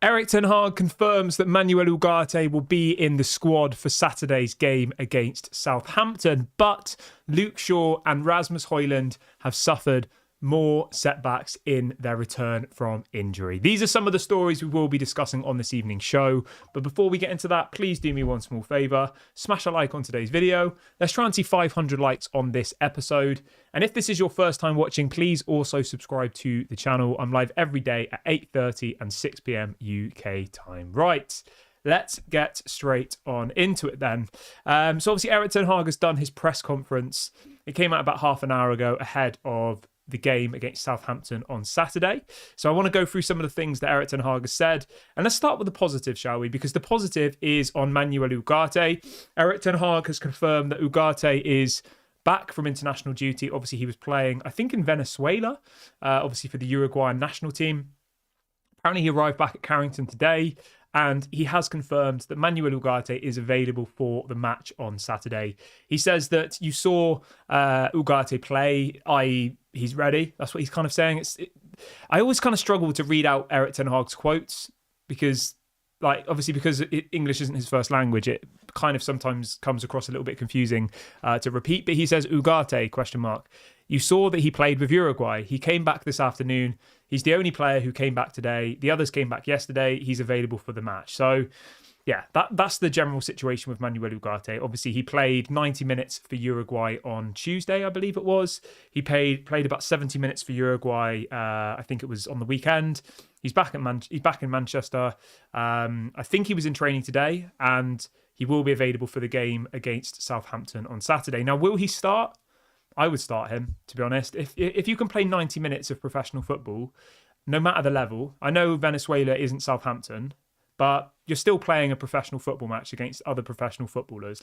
Erik ten Hag confirms that Manuel Ugarte will be in the squad for Saturday's game against Southampton, but Luke Shaw and Rasmus Hojlund have suffered more setbacks in their return from injury. These are some of the stories we will be discussing on this evening's show. But before we get into that, please do me one small favour. Smash a like on today's video. Let's try and see 500 likes on this episode. And if this is your first time watching, please also subscribe to the channel. I'm live every day at 8:30 and 6 p.m. UK time. Right. Let's get straight on into it then. So obviously Erik ten Hag has done his press conference. It came out about half an hour ago ahead of the game against Southampton on Saturday. So I want to go through some of the things that Erik ten Hag has said. And let's start with the positive, shall we? Because the positive is on Manuel Ugarte. Erik ten Hag has confirmed that Ugarte is back from international duty. Obviously, he was playing, I think, in Venezuela, obviously for the Uruguayan national team. Apparently, he arrived back at Carrington today. And he has confirmed that Manuel Ugarte is available for the match on Saturday. He says that you saw Ugarte play, i.e. he's ready. That's what he's kind of saying. I always kind of struggle to read out Erik ten Hag's quotes because, obviously because English isn't his first language, it kind of sometimes comes across a little bit confusing to repeat. But he says, Ugarte, ? You saw that he played with Uruguay. He came back this afternoon. He's the only player who came back today. The others came back yesterday. He's available for the match. So, yeah, that's the general situation with Manuel Ugarte. Obviously, he played 90 minutes for Uruguay on Tuesday, I believe it was. He played about 70 minutes for Uruguay. I think it was on the weekend. He's back in Manchester. I think he was in training today, and he will be available for the game against Southampton on Saturday. Now, will he start? I would start him, to be honest. If you can play 90 minutes of professional football, no matter the level, I know Venezuela isn't Southampton, but you're still playing a professional football match against other professional footballers.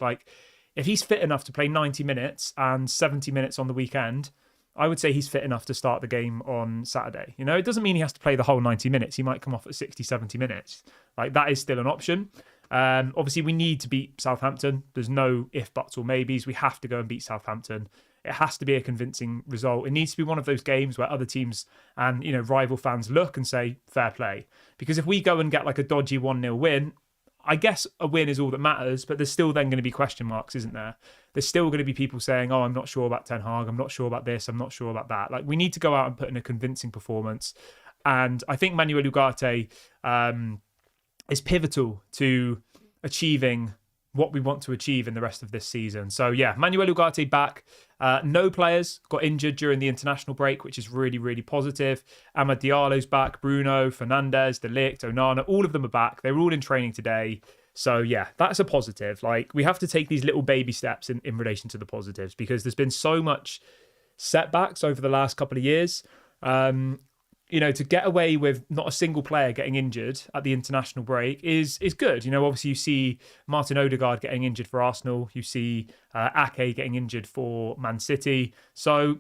If he's fit enough to play 90 minutes and 70 minutes on the weekend, I would say he's fit enough to start the game on Saturday. You know, it doesn't mean he has to play the whole 90 minutes. He might come off at 60, 70 minutes. That is still an option. Obviously, we need to beat Southampton. There's no if, buts or maybes. We have to go and beat Southampton. It has to be a convincing result. It needs to be one of those games where other teams and, rival fans look and say, fair play. Because if we go and get a dodgy 1-0 win, I guess a win is all that matters, but there's still then going to be question marks, isn't there? There's still going to be people saying, oh, I'm not sure about Ten Hag. I'm not sure about this. I'm not sure about that. We need to go out and put in a convincing performance. And I think Manuel Ugarte is pivotal to achieving what we want to achieve in the rest of this season. So yeah, Manuel Ugarte back. No players got injured during the international break, which is really, really positive. Amad Diallo's back, Bruno, Fernandes, De Ligt, Onana, all of them are back. They're all in training today. So yeah, that's a positive. We have to take these little baby steps in relation to the positives because there's been so much setbacks over the last couple of years. To get away with not a single player getting injured at the international break is good. Obviously you see Martin Odegaard getting injured for Arsenal. You see Ake getting injured for Man City. So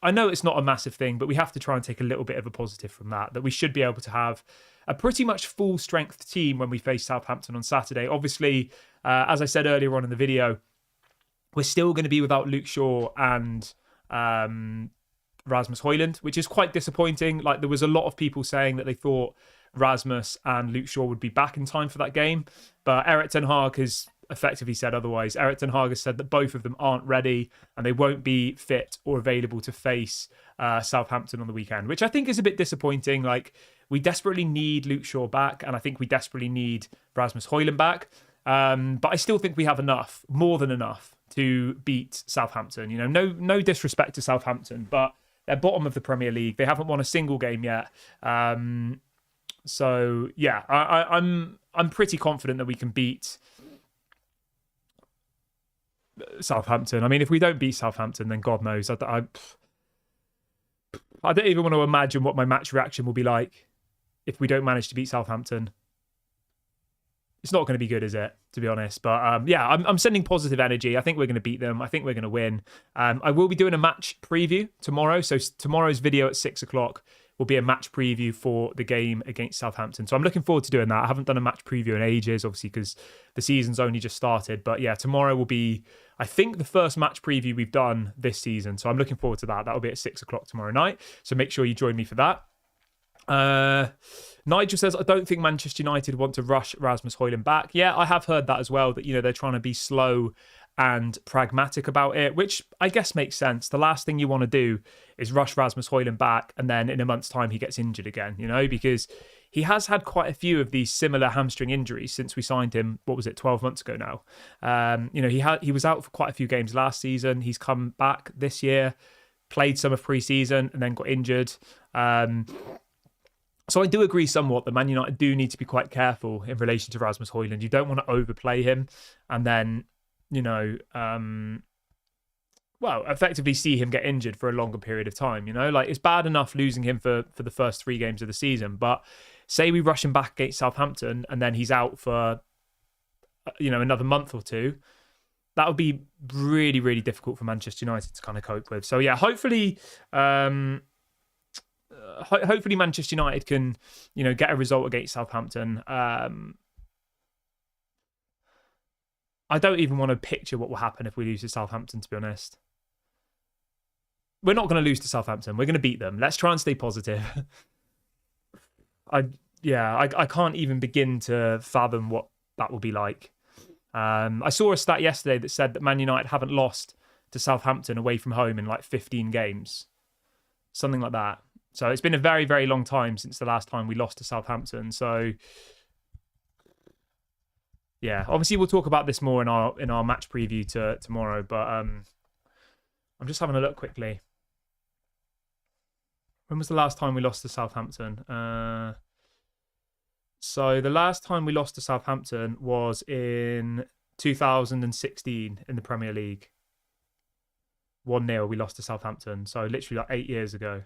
I know it's not a massive thing, but we have to try and take a little bit of a positive from that we should be able to have a pretty much full strength team when we face Southampton on Saturday. Obviously, as I said earlier on in the video, we're still going to be without Luke Shaw and Rasmus Hojlund, which is quite disappointing. There was a lot of people saying that they thought Rasmus and Luke Shaw would be back in time for that game, but Erik ten Hag has effectively said otherwise. Erik ten Hag has said that both of them aren't ready and they won't be fit or available to face Southampton on the weekend, which I think is a bit disappointing. We desperately need Luke Shaw back, and I think we desperately need Rasmus Hojlund back. But I still think we have enough, more than enough, to beat Southampton. No disrespect to Southampton, but they're bottom of the Premier League. They haven't won a single game yet. So yeah, I'm pretty confident that we can beat Southampton. I mean, if we don't beat Southampton, then God knows. I don't even want to imagine what my match reaction will be like if we don't manage to beat Southampton. It's not going to be good, is it? To be honest. But yeah, I'm sending positive energy. I think we're going to beat them. I think we're going to win. I will be doing a match preview tomorrow. So tomorrow's video at 6:00 will be a match preview for the game against Southampton. So I'm looking forward to doing that. I haven't done a match preview in ages, obviously, because the season's only just started. But yeah, tomorrow will be, I think, the first match preview we've done this season. So I'm looking forward to that. That'll be at 6:00 tomorrow night. So make sure you join me for that. Nigel says, I don't think Manchester United want to rush Rasmus Hojlund back. Yeah, I have heard that as well, that, they're trying to be slow and pragmatic about it, which I guess makes sense. The last thing you want to do is rush Rasmus Hojlund back and then in a month's time he gets injured again, because he has had quite a few of these similar hamstring injuries since we signed him, 12 months ago now. He was out for quite a few games last season. He's come back this year, played some of pre-season and then got injured. So I do agree somewhat that Man United do need to be quite careful in relation to Rasmus Hojlund. You don't want to overplay him and then, effectively see him get injured for a longer period of time. It's bad enough losing him for the first 3 games of the season, but say we rush him back against Southampton and then he's out for, another month or 2. That would be really, really difficult for Manchester United to kind of cope with. So yeah, hopefully Manchester United can, get a result against Southampton. I don't even want to picture what will happen if we lose to Southampton, to be honest. We're not going to lose to Southampton. We're going to beat them. Let's try and stay positive. I can't even begin to fathom what that will be like. I saw a stat yesterday that said that Man United haven't lost to Southampton away from home in like 15 games. Something like that. So it's been a very, very long time since the last time we lost to Southampton. So yeah, obviously we'll talk about this more in our match preview tomorrow. But I'm just having a look quickly. When was the last time we lost to Southampton? So the last time we lost to Southampton was in 2016 in the Premier League. 1-0, we lost to Southampton. So literally like 8 years ago.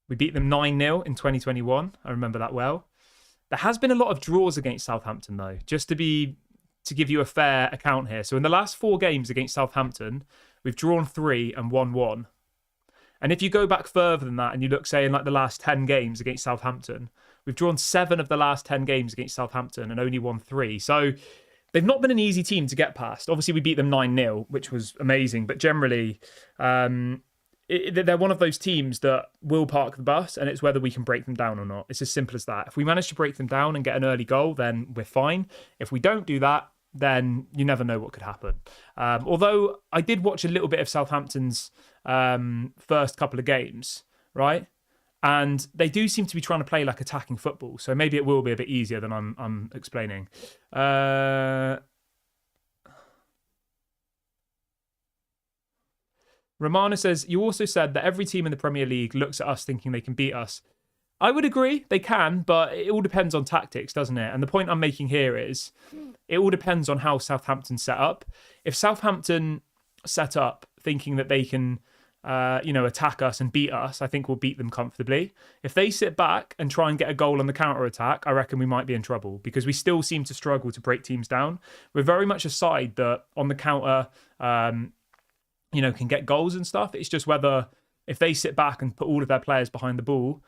We beat them 9-0 in 2021. I remember that well. There has been a lot of draws against Southampton, though, just to give you a fair account here. So in the last 4 games against Southampton, we've drawn 3 and won 1. And if you go back further than that and you look, say, in like the last 10 games against Southampton, we've drawn 7 of the last 10 games against Southampton and only won 3. So they've not been an easy team to get past. Obviously, we beat them 9-0, which was amazing. But generally, they're one of those teams that will park the bus, and it's whether we can break them down or not. It's as simple as that. If we manage to break them down and get an early goal, then we're fine. If we don't do that, then you never know what could happen. Although I did watch a little bit of Southampton's first couple of games, right? And they do seem to be trying to play like attacking football. So maybe it will be a bit easier than I'm explaining. Romana says, you also said that every team in the Premier League looks at us thinking they can beat us. I would agree, they can, but it all depends on tactics, doesn't it? And the point I'm making here is it all depends on how Southampton set up. If Southampton set up thinking that they can, attack us and beat us, I think we'll beat them comfortably. If they sit back and try and get a goal on the counter-attack, I reckon we might be in trouble because we still seem to struggle to break teams down. We're very much a side that on the counter, can get goals and stuff. It's just whether if they sit back and put all of their players behind the ball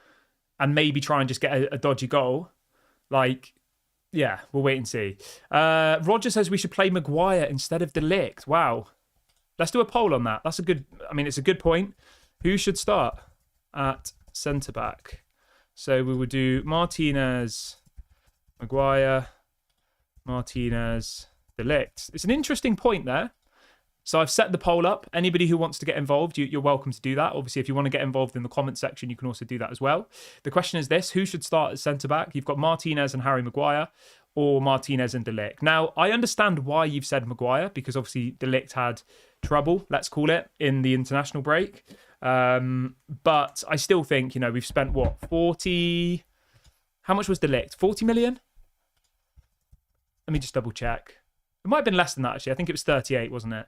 and maybe try and just get a dodgy goal, we'll wait and see. Roger says we should play Maguire instead of De Ligt. Wow. Let's do a poll on that. It's a good point. Who should start at centre-back? So we would do Martinez, Maguire, Martinez, De Ligt. It's an interesting point there. So I've set the poll up. Anybody who wants to get involved, you're welcome to do that. Obviously, if you want to get involved in the comment section, you can also do that as well. The question is this: who should start at centre-back? You've got Martinez and Harry Maguire, or Martinez and De Ligt. Now, I understand why you've said Maguire, because obviously De Ligt had trouble, let's call it, in the international break. But I still think, we've spent, 40... How much was De Ligt? 40 million? Let me just double check. It might have been less than that, actually. I think it was 38, wasn't it?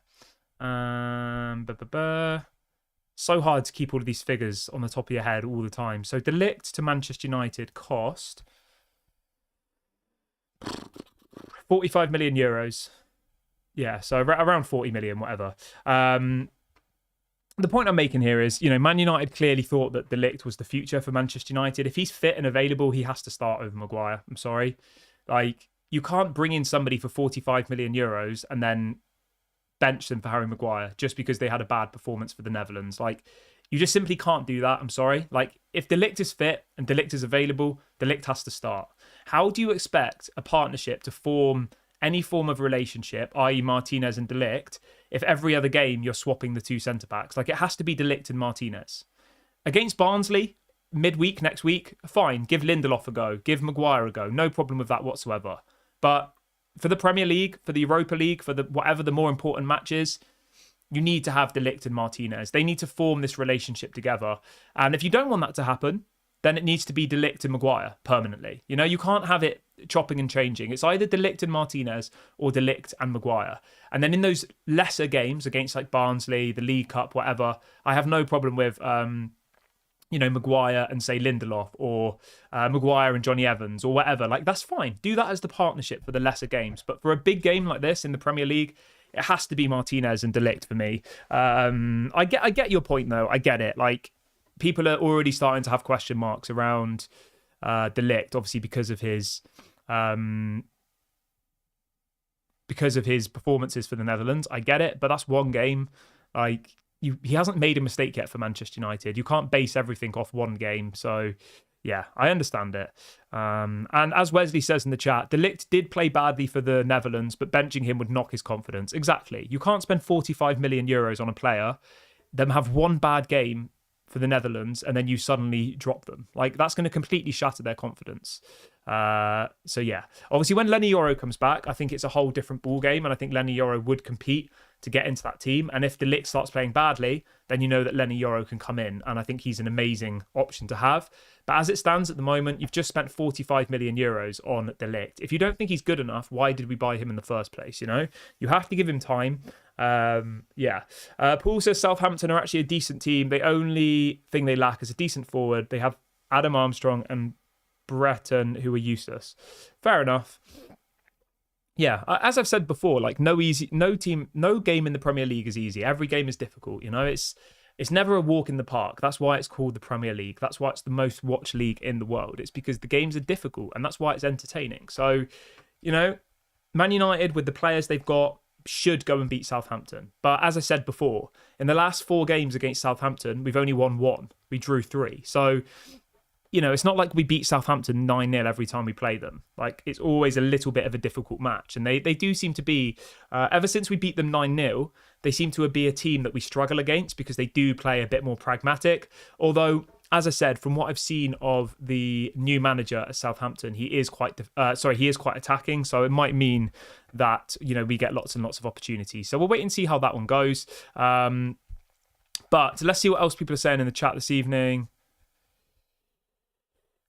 So hard to keep all of these figures on the top of your head all the time. So De Ligt to Manchester United cost 45 million euros. Yeah, so around 40 million, whatever. The point I'm making here is, Man United clearly thought that De Ligt was the future for Manchester United. If he's fit and available, he has to start over Maguire. I'm sorry. You can't bring in somebody for 45 million euros and then bench them for Harry Maguire just because they had a bad performance for the Netherlands. You just simply can't do that. I'm sorry. Like, if De Ligt is fit and De Ligt is available, De Ligt has to start. How do you expect a partnership to form any form of relationship, i.e. Martinez and De Ligt, if every other game you're swapping the two centre-backs? Like, it has to be De Ligt and Martinez. Against Barnsley, midweek next week, fine. Give Lindelof a go. Give Maguire a go. No problem with that whatsoever. But for the Premier League, for the Europa League, for the whatever the more important matches, you need to have De Ligt and Martinez. They need to form this relationship together. And if you don't want that to happen, then it needs to be De Ligt and Maguire permanently. You know, you can't have it chopping and changing. It's either De Ligt and Martinez or De Ligt and Maguire. And then in those lesser games against like Barnsley, the League Cup, whatever, I have no problem with, Maguire and say Lindelof, or Maguire and Johnny Evans or whatever. Like, that's fine. Do that as the partnership for the lesser games. But for a big game like this in the Premier League, it has to be Martinez and De Ligt for me. I get your point though. I get it. Like, people are already starting to have question marks around De Ligt, obviously because of his performances for the Netherlands. I get it, but that's one game. Like, he hasn't made a mistake yet for Manchester United. You can't base everything off one game. So, yeah, I understand it. And as Wesley says in the chat, De Ligt did play badly for the Netherlands, but benching him would knock his confidence. Exactly. You can't spend 45 million euros on a player, then have one bad game for the Netherlands, and then you suddenly drop them. Like, that's going to completely shatter their confidence. So yeah, obviously when Lenny Yoro comes back, I think it's a whole different ball game, and I think Lenny Yoro would compete to get into that team. And if De Ligt starts playing badly, then you know that Lenny Yoro can come in, and I think he's an amazing option to have. But as it stands at the moment, you've just spent 45 million euros on De Ligt. If you don't think he's good enough, why did we buy him in the first place? You know, you have to give him time. Paul says Southampton are actually a decent team. The only thing they lack is a decent forward. They have Adam Armstrong and Breton, who are useless. Fair enough. Yeah, as I've said before, like no game in the Premier League is easy. Every game is difficult. You know, it's never a walk in the park. That's why it's called the Premier League. That's why it's the most watched league in the world. It's because the games are difficult, and that's why it's entertaining. So, you know, Man United with the players they've got should go and beat Southampton. But as I said before, in the last 4 games against Southampton, we've only won 1. We drew 3. So, you know, it's not like we beat Southampton 9-0 every time we play them. Like, it's always a little bit of a difficult match. And they do seem to be, ever since we beat them 9-0, they seem to be a team that we struggle against because they do play a bit more pragmatic. Although, as I said, from what I've seen of the new manager at Southampton, he is quite attacking. So it might mean that, you know, we get lots and lots of opportunities. So we'll wait and see how that one goes. But let's see what else people are saying in the chat this evening.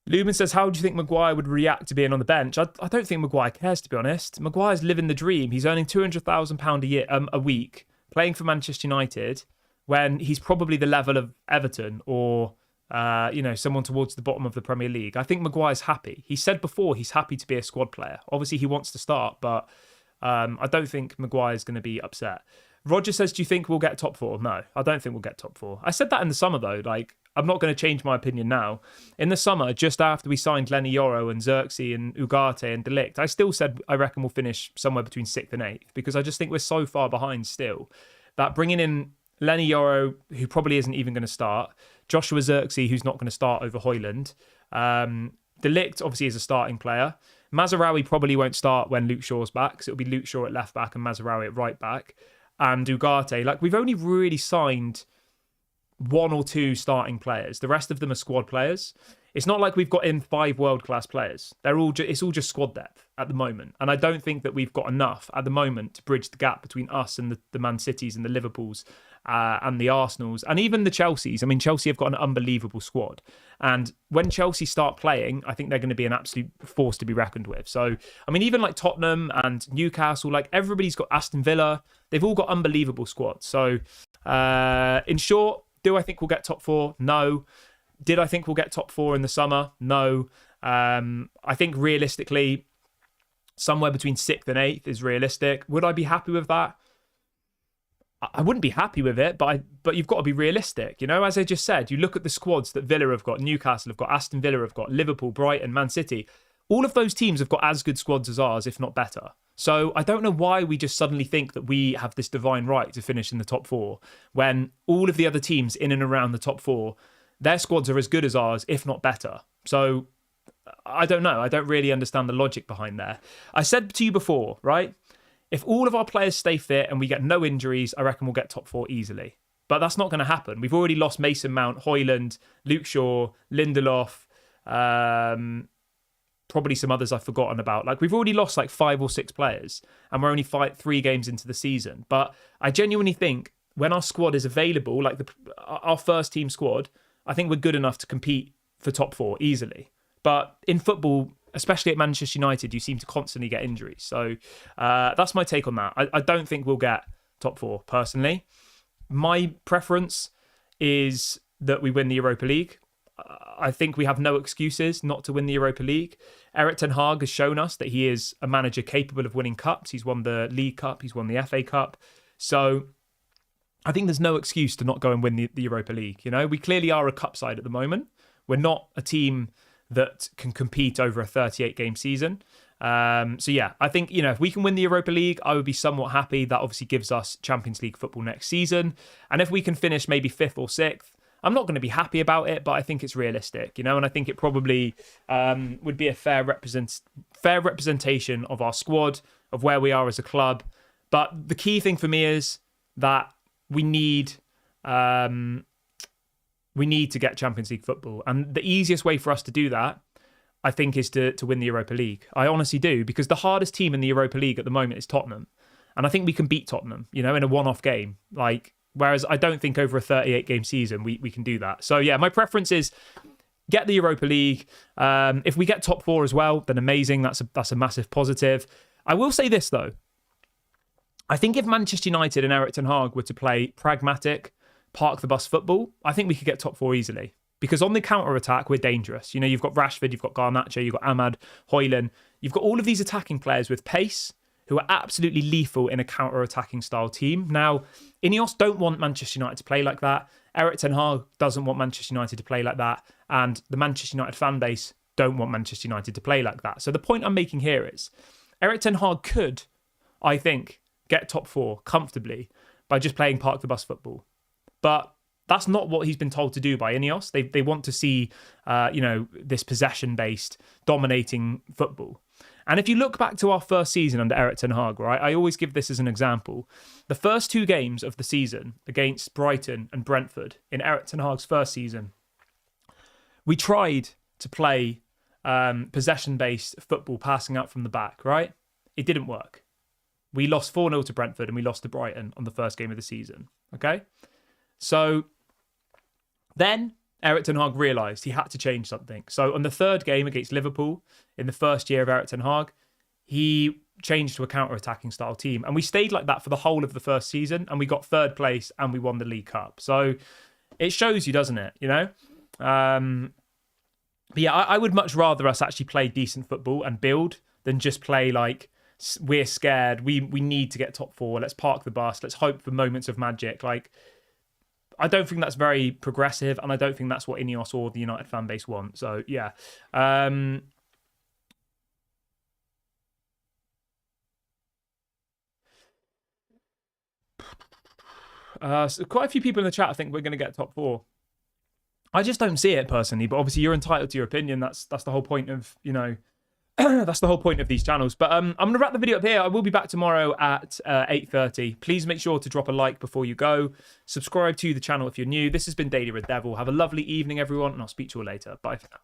Lumen says, how do you think Maguire would react to being on the bench? I don't think Maguire cares, to be honest. Maguire's living the dream. He's earning £200,000 a week playing for Manchester United when he's probably the level of Everton or someone towards the bottom of the Premier League. I think Maguire's happy. He said before he's happy to be a squad player. Obviously, he wants to start, but I don't think Maguire's going to be upset. Roger says, do you think we'll get top 4? No, I don't think we'll get top 4. I said that in the summer, though. Like, I'm not going to change my opinion now. In the summer, just after we signed Lenny Yoro and Xerxes and Ugarte and De Ligt, I still said I reckon we'll finish somewhere between 6th and 8th because I just think we're so far behind still that bringing in Lenny Yoro, who probably isn't even going to start, Joshua Xerxes, who's not going to start over Hojlund, De Ligt obviously is a starting player. Mazraoui probably won't start when Luke Shaw's back, so it'll be Luke Shaw at left back and Mazraoui at right back. And Ugarte, like, we've only really signed 1 or 2 starting players. The rest of them are squad players. It's not like we've got in 5 world-class players. It's all just squad depth at the moment. And I don't think that we've got enough at the moment to bridge the gap between us and the Man Cities and the Liverpools and the Arsenals and even the Chelseas. I mean, Chelsea have got an unbelievable squad. And when Chelsea start playing, I think they're going to be an absolute force to be reckoned with. So, I mean, even like Tottenham and Newcastle, like everybody's got Aston Villa. They've all got unbelievable squads. So, in short, do I think we'll get top 4? No. Did I think we'll get top 4 in the summer? No. I think realistically, somewhere between 6th and 8th is realistic. Would I be happy with that? I wouldn't be happy with it, but you've got to be realistic. You know, as I just said, you look at the squads that Villa have got, Newcastle have got, Aston Villa have got, Liverpool, Brighton, Man City. All of those teams have got as good squads as ours, if not better. So I don't know why we just suddenly think that we have this divine right to finish in the top 4 when all of the other teams in and around the top 4, their squads are as good as ours, if not better. So I don't know. I don't really understand the logic behind there. I said to you before, right? If all of our players stay fit and we get no injuries, I reckon we'll get top 4 easily. But that's not going to happen. We've already lost Mason Mount, Hojlund, Luke Shaw, Lindelof, probably some others I've forgotten about. Like, we've already lost like 5 or 6 players and we're only 3 games into the season. But I genuinely think when our squad is available, like our first team squad, I think we're good enough to compete for top 4 easily. But in football, especially at Manchester United, you seem to constantly get injuries. So that's my take on that. I don't think we'll get top 4 personally. My preference is that we win the Europa League. I think we have no excuses not to win the Europa League. Erik ten Hag has shown us that he is a manager capable of winning cups. He's won the League Cup. He's won the FA Cup. So I think there's no excuse to not go and win the Europa League. You know, we clearly are a cup side at the moment. We're not a team that can compete over a 38-game season. So yeah, I think, you know, if we can win the Europa League, I would be somewhat happy. That obviously gives us Champions League football next season. And if we can finish maybe 5th or 6th, I'm not going to be happy about it, but I think it's realistic, you know, and I think it probably would be a fair representation of our squad, of where we are as a club. But the key thing for me is that we need to get Champions League football. And the easiest way for us to do that, I think, is to win the Europa League. I honestly do, because the hardest team in the Europa League at the moment is Tottenham. And I think we can beat Tottenham, you know, in a one-off game. Whereas I don't think over a 38-game season we can do that. So yeah, my preference is get the Europa League. If we get top 4 as well, then amazing. That's a massive positive. I will say this though. I think if Manchester United and Erik ten Hag were to play pragmatic, park the bus football, I think we could get top 4 easily. Because on the counter-attack, we're dangerous. You know, you've got Rashford, you've got Garnacho, you've got Ahmad, Hojlund. You've got all of these attacking players with pace who are absolutely lethal in a counter-attacking style team. Now, Ineos don't want Manchester United to play like that. Erik ten Hag doesn't want Manchester United to play like that. And the Manchester United fan base don't want Manchester United to play like that. So the point I'm making here is Erik ten Hag could, I think, get top 4 comfortably by just playing park the bus football. But that's not what he's been told to do by Ineos. They want to see, this possession-based, dominating football. And if you look back to our first season under Erik ten Hag, right, I always give this as an example. The first 2 games of the season against Brighton and Brentford in Erik ten Hag's first season, we tried to play possession-based football, passing out from the back, right? It didn't work. We lost 4-0 to Brentford and we lost to Brighton on the first game of the season, okay? So then Erik ten Hag realised he had to change something. So on the 3rd game against Liverpool, in the first year of Erik ten Hag, he changed to a counter-attacking style team. And we stayed like that for the whole of the first season, and we got 3rd place and we won the League Cup. So it shows you, doesn't it? You know? But yeah, I would much rather us actually play decent football and build than just play like, we're scared, we need to get top 4, let's park the bus, let's hope for moments of magic. Like, I don't think that's very progressive, and I don't think that's what Ineos or the United fan base want. So, yeah. So quite a few people in the chat think we're going to get top 4. I just don't see it personally, but obviously you're entitled to your opinion. That's the whole point of, that's the whole point of these channels. But I'm going to wrap the video up here. I will be back tomorrow at 8:30. Please make sure to drop a like before you go. Subscribe to the channel if you're new. This has been Daily Red Devil. Have a lovely evening, everyone, and I'll speak to you all later. Bye for now.